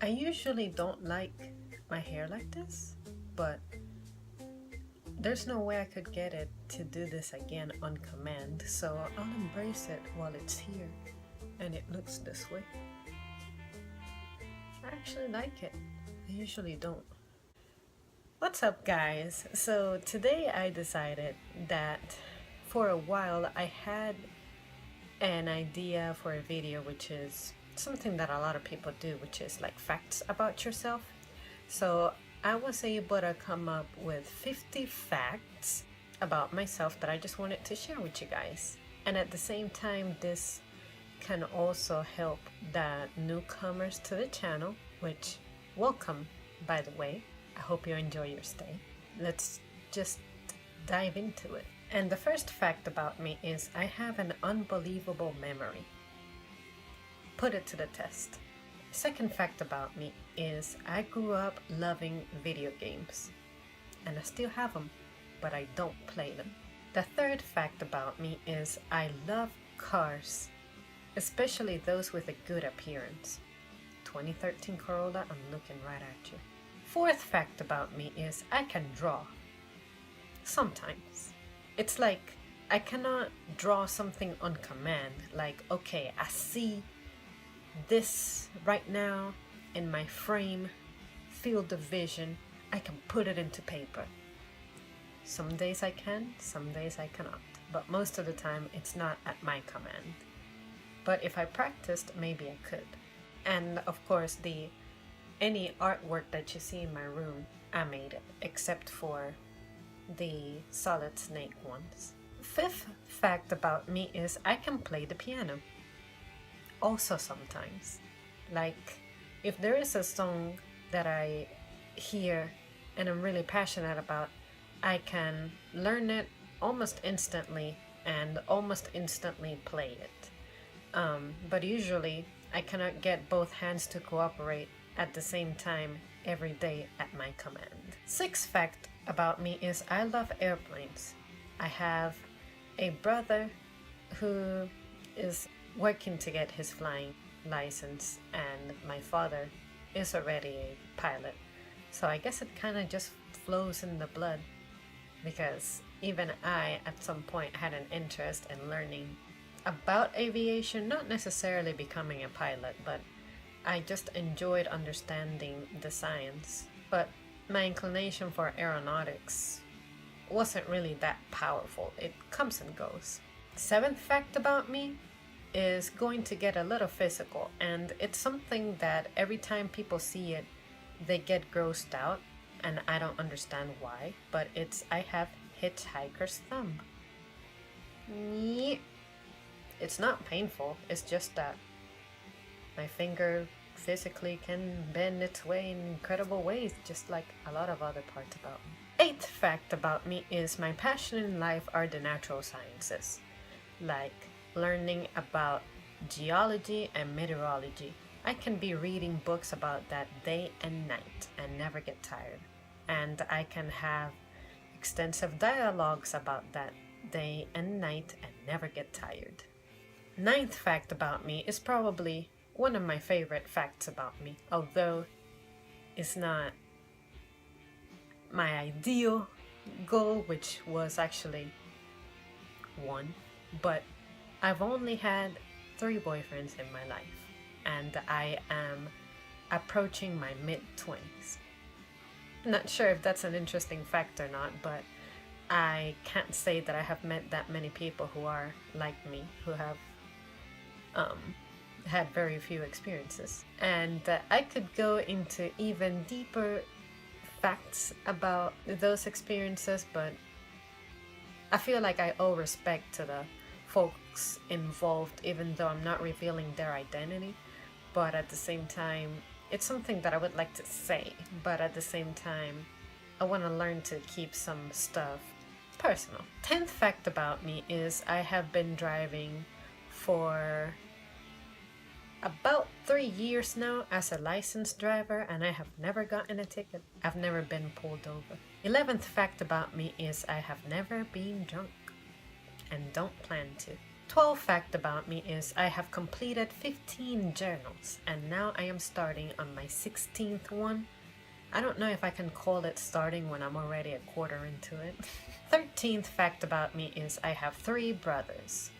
I usually don't like my hair like this, but there's no way I could get it to do this again on command, so I'll embrace it while it's here and it looks this way. I actually like it. I usually don't. What's up, guys? So today I decided that for a while I had an idea for a video, which is something that a lot of people do, which is like facts about yourself. So I was able to come up with 50 facts about myself that I just wanted to share with you guys. And at the same time, this can also help the newcomers to the channel, which welcome, by the way. I hope you enjoy your stay. Let's just dive into it. And the first fact about me is I have an unbelievable memory. Put it to the test. Second fact about me is I grew up loving video games. And I still have them, but I don't play them. The third fact about me is I love cars, especially those with a good appearance. 2013 Corolla, I'm looking right at you. Fourth fact about me is I can draw. Sometimes. It's like I cannot draw something on command. Like, okay, I see this right now in my frame, field of vision. I can put it into paper. Some days I can, some days I cannot. But most of the time it's not at my command. But if I practiced, maybe I could. And of course, any artwork that you see in my room, I made it, except for the Solid Snake ones. Fifth fact about me is I can play the piano. Also sometimes. Like, if there is a song that I hear and I'm really passionate about, I can learn it almost instantly and almost instantly play it. But usually I cannot get both hands to cooperate at the same time every day at my command. Sixth fact about me is I love airplanes. I have a brother who is working to get his flying license, and my father is already a pilot. So I guess it kind of just flows in the blood, because even I at some point had an interest in learning about aviation, not necessarily becoming a pilot, but I just enjoyed understanding the science. But my inclination for aeronautics wasn't really that powerful. It comes and goes. Seventh fact about me is going to get a little physical, and it's something that every time people see it, they get grossed out, and I don't understand why, but it's I have hitchhiker's thumb. It's not painful, it's just that my finger physically can bend its way in incredible ways, just like a lot of other parts about me. Eighth fact about me is my passion in life are the natural sciences, like learning about geology and meteorology. I can be reading books about that day and night and never get tired. And I can have extensive dialogues about that day and night and never get tired. Ninth fact about me is probably one of my favorite facts about me, although it's not my ideal goal, which was actually one, but I've only had 3 boyfriends in my life, and I am approaching my mid-20s. Not sure if that's an interesting fact or not, but I can't say that I have met that many people who are like me, who have had very few experiences. And I could go into even deeper facts about those experiences, but I feel like I owe respect to the folks involved, even though I'm not revealing their identity. But at the same time, it's something that I would like to say, but at the same time, I want to learn to keep some stuff personal. 10th fact about me is I have been driving for about 3 years now as a licensed driver, and I have never gotten a ticket. I've never been pulled over. 11th fact about me is I have never been drunk and don't plan to. 12th fact about me is I have completed 15 journals and now I am starting on my 16th one. I don't know if I can call it starting when I'm already a quarter into it. 13th fact about me is I have 3 brothers.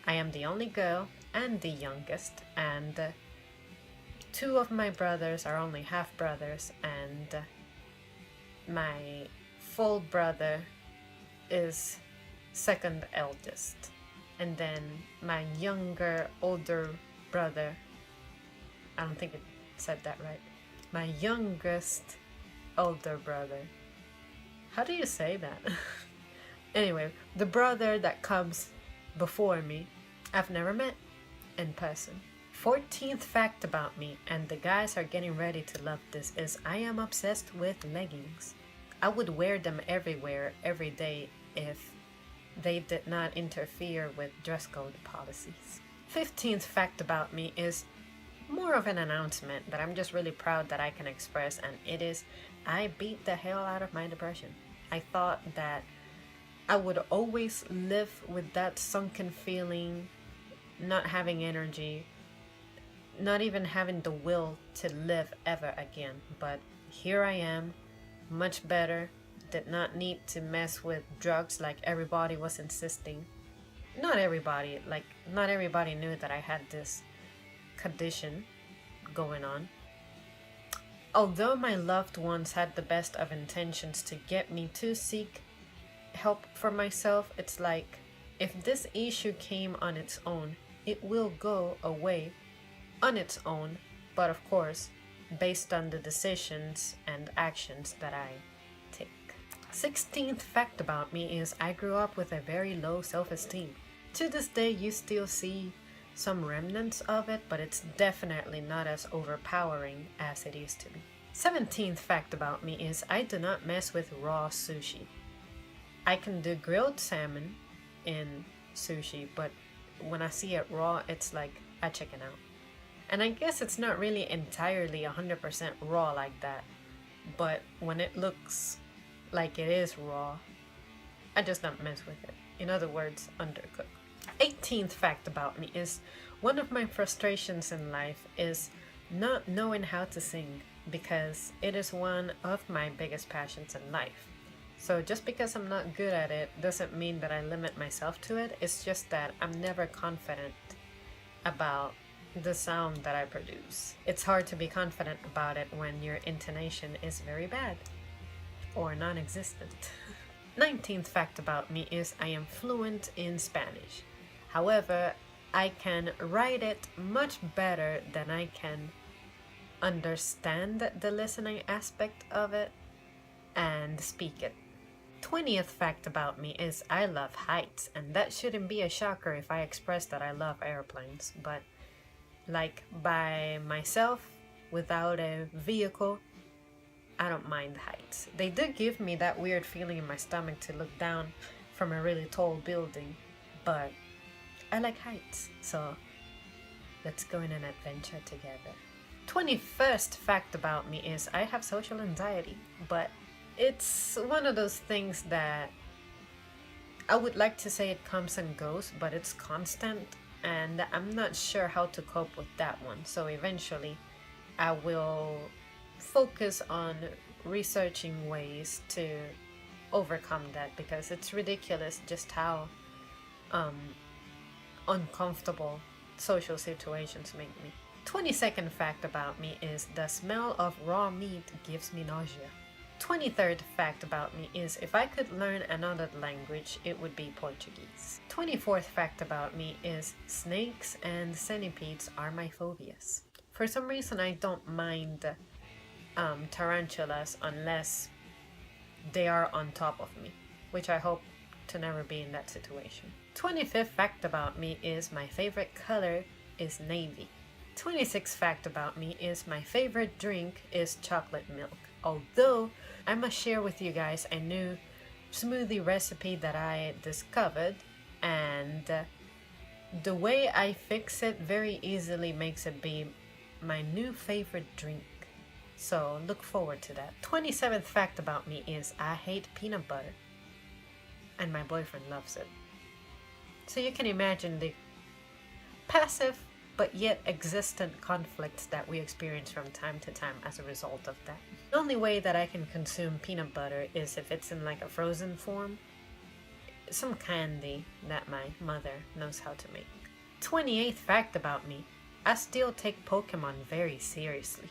I am the only girl and the youngest, and 2 of my brothers are only half brothers, and my full brother is second eldest. And then my older brother, I don't think it said that right. My youngest older brother. How do you say that? Anyway, the brother that comes before me, I've never met in person. 14th fact about me, and the guys are getting ready to love this, is I am obsessed with leggings. I would wear them everywhere, every day, if they did not interfere with dress code policies. 15th fact about me is more of an announcement that I'm just really proud that I can express, and it is I beat the hell out of my depression. I thought that I would always live with that sunken feeling, not having energy, not even having the will to live ever again. But here I am, much better, did not need to mess with drugs like everybody was insisting. Not everybody knew that I had this condition going on. Although my loved ones had the best of intentions to get me to seek help for myself, it's like if this issue came on its own, it will go away on its own, but of course based on the decisions and actions that I take. 16th fact about me is I grew up with a very low self-esteem. To this day you still see some remnants of it, but it's definitely not as overpowering as it used to be. 17th fact about me is I do not mess with raw sushi. I can do grilled salmon in sushi, but when I see it raw, it's like I chicken out. And I guess it's not really entirely 100% raw like that, but when it looks like it is raw, I just don't mess with it. In other words, undercooked. 18th fact about me is one of my frustrations in life is not knowing how to sing, because it is one of my biggest passions in life. So just because I'm not good at it doesn't mean that I limit myself to it. It's just that I'm never confident about the sound that I produce. It's hard to be confident about it when your intonation is very bad or non-existent. 19th fact about me is I am fluent in Spanish. However, I can write it much better than I can understand the listening aspect of it and speak it. 20th fact about me is I love heights, and that shouldn't be a shocker if I express that I love airplanes, but like by myself without a vehicle, I don't mind heights. They do give me that weird feeling in my stomach to look down from a really tall building, but I like heights, so let's go on an adventure together. 21st fact about me is I have social anxiety, but it's one of those things that I would like to say it comes and goes, but it's constant, and I'm not sure how to cope with that one. So eventually I will focus on researching ways to overcome that, because it's ridiculous just how uncomfortable social situations make me. 22nd fact about me is the smell of raw meat gives me nausea. 23rd fact about me is if I could learn another language, it would be Portuguese. 24th fact about me is snakes and centipedes are my phobias. For some reason, I don't mind tarantulas unless they are on top of me, which I hope to never be in that situation. 25th fact about me is my favorite color is navy. 26th fact about me is my favorite drink is chocolate milk. Although I must share with you guys a new smoothie recipe that I discovered, and the way I fix it very easily makes it be my new favorite drink. So look forward to that. 27th fact about me is I hate peanut butter, and my boyfriend loves it. So you can imagine the passive but yet existent conflicts that we experience from time to time as a result of that. The only way that I can consume peanut butter is if it's in like a frozen form, some candy that my mother knows how to make. 28th fact about me, I still take Pokemon very seriously.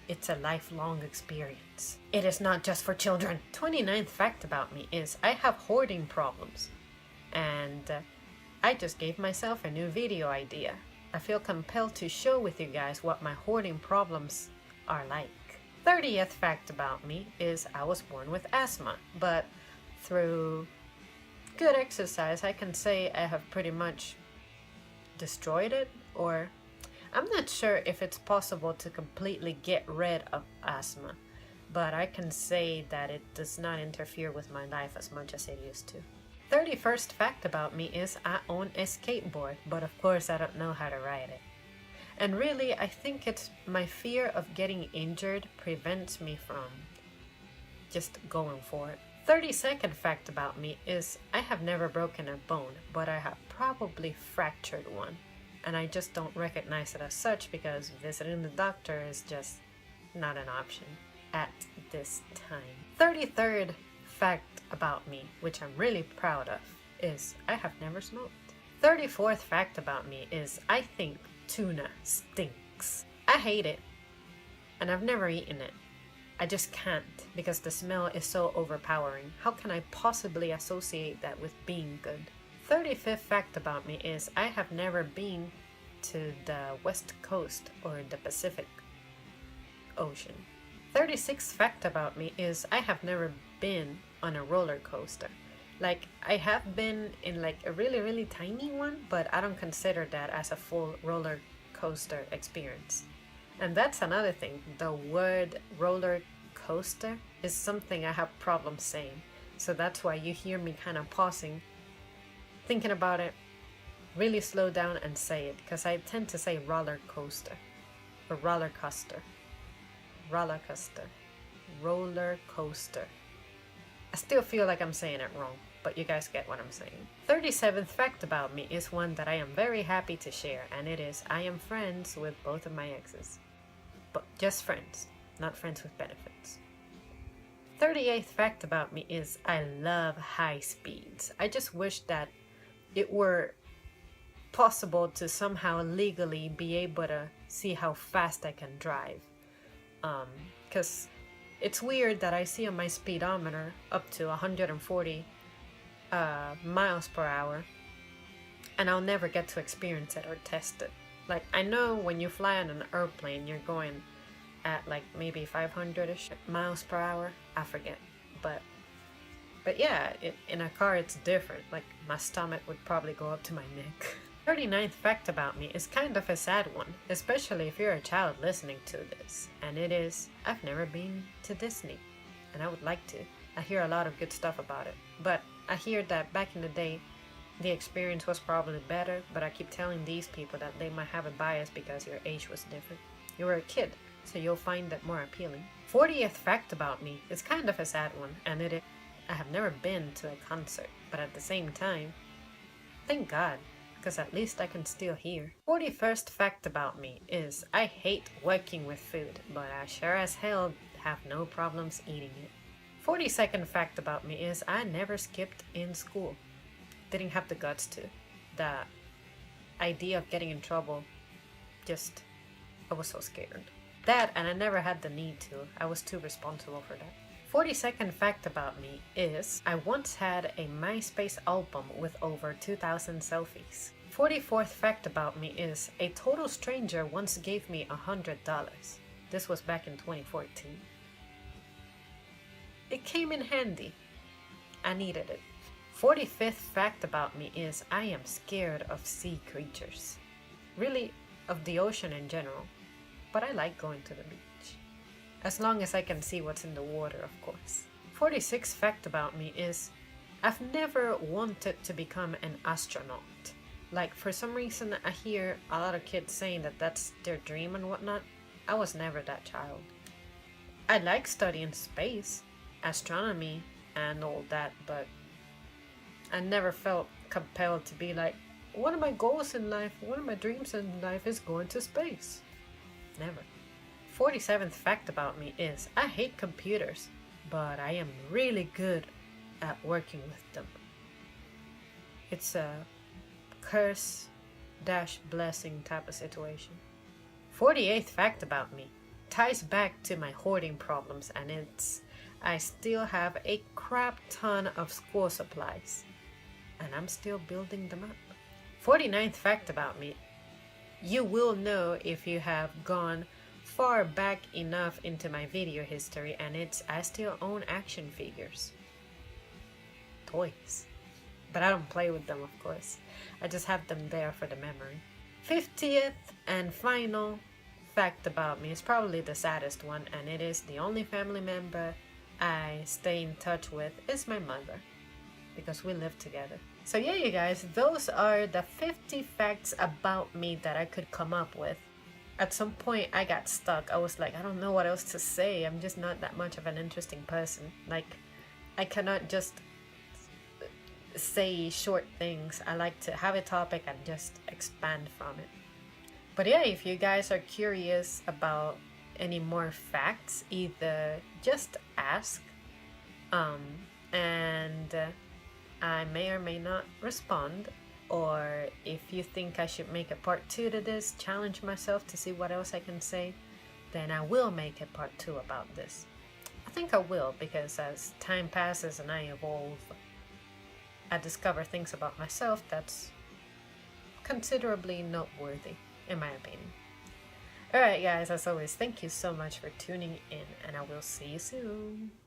It's a lifelong experience. It is not just for children. 29th fact about me is I have hoarding problems. And I just gave myself a new video idea. I feel compelled to share with you guys what my hoarding problems are like. 30th fact about me is I was born with asthma, but through good exercise I can say I have pretty much destroyed it, or I'm not sure if it's possible to completely get rid of asthma, but I can say that it does not interfere with my life as much as it used to. 31st fact about me is I own a skateboard, but of course I don't know how to ride it. And really, I think it's my fear of getting injured prevents me from just going for it. 32nd fact about me is I have never broken a bone, but I have probably fractured one. And I just don't recognize it as such because visiting the doctor is just not an option at this time. 33rd fact about me, which I'm really proud of, is I have never smoked. 34th fact about me is I think tuna stinks. I hate it, and I've never eaten it. I just can't because the smell is so overpowering. How can I possibly associate that with being good? 35th fact about me is I have never been to the West Coast or the Pacific Ocean. 36th fact about me is I have never been on a roller coaster. Like, I have been in like a really tiny one, but I don't consider that as a full roller coaster experience. And that's another thing. The word roller coaster is something I have problems saying. So that's why you hear me kind of pausing, thinking about it, really slow down and say it, because I tend to say roller coaster or roller coaster. Roller coaster. Roller coaster. I still feel like I'm saying it wrong, but you guys get what I'm saying. 37th fact about me is one that I am very happy to share, and it is I am friends with both of my exes. But just friends, not friends with benefits. 38th fact about me is I love high speeds. I just wish that it were possible to somehow legally be able to see how fast I can drive. Because it's weird that I see on my speedometer up to 140 miles per hour, and I'll never get to experience it or test it. Like, I know when you fly on an airplane, you're going at like maybe 500-ish miles per hour. I forget, but yeah, in a car it's different. Like, my stomach would probably go up to my neck. 39th fact about me is kind of a sad one, especially if you're a child listening to this, and it is I've never been to Disney, and I would like to. I hear a lot of good stuff about it, but I hear that back in the day the experience was probably better, but I keep telling these people that they might have a bias because your age was different. You were a kid, so you'll find that more appealing. 40th fact about me is kind of a sad one, and it is I have never been to a concert, but at the same time, thank God, because at least I can still hear. 41st fact about me is I hate working with food, but I sure as hell have no problems eating it. 42nd fact about me is I never skipped in school. Didn't have the guts to. The idea of getting in trouble, I was so scared. That, and I never had the need to. I was too responsible for that. 42nd fact about me is I once had a MySpace album with over 2,000 selfies. 44th fact about me is a total stranger once gave me $100. This was back in 2014. It came in handy. I needed it. 45th fact about me is I am scared of sea creatures. Really, of the ocean in general. But I like going to the beach. As long as I can see what's in the water, of course. 46th fact about me is I've never wanted to become an astronaut. Like, for some reason I hear a lot of kids saying that that's their dream and whatnot. I was never that child. I like studying space, astronomy, and all that, but I never felt compelled to be like, one of my goals in life, one of my dreams in life is going to space. Never. 47th fact about me is I hate computers, but I am really good at working with them. It's a curse dash blessing type of situation. 48th fact about me ties back to my hoarding problems, and it's I still have a crap ton of school supplies, and I'm still building them up. 49th fact about me, you will know if you have gone far back enough into my video history, and it's I still own action figures. Toys. But I don't play with them, of course. I just have them there for the memory. 50th and final fact about me is probably the saddest one, and it is the only family member I stay in touch with is my mother, because we live together. So yeah, you guys, those are the 50 facts about me that I could come up with. At some point I got stuck. I was like, I don't know what else to say. I'm just not that much of an interesting person. Like, I cannot just say short things. I like to have a topic and just expand from it. But yeah, if you guys are curious about any more facts, either just ask, and I may or may not respond, or if you think I should make a part 2 to this, challenge myself to see what else I can say, then I will make a part 2 about this. I think I will, because as time passes and I evolve, I discover things about myself that's considerably noteworthy, in my opinion. Alright guys, as always, thank you so much for tuning in, and I will see you soon.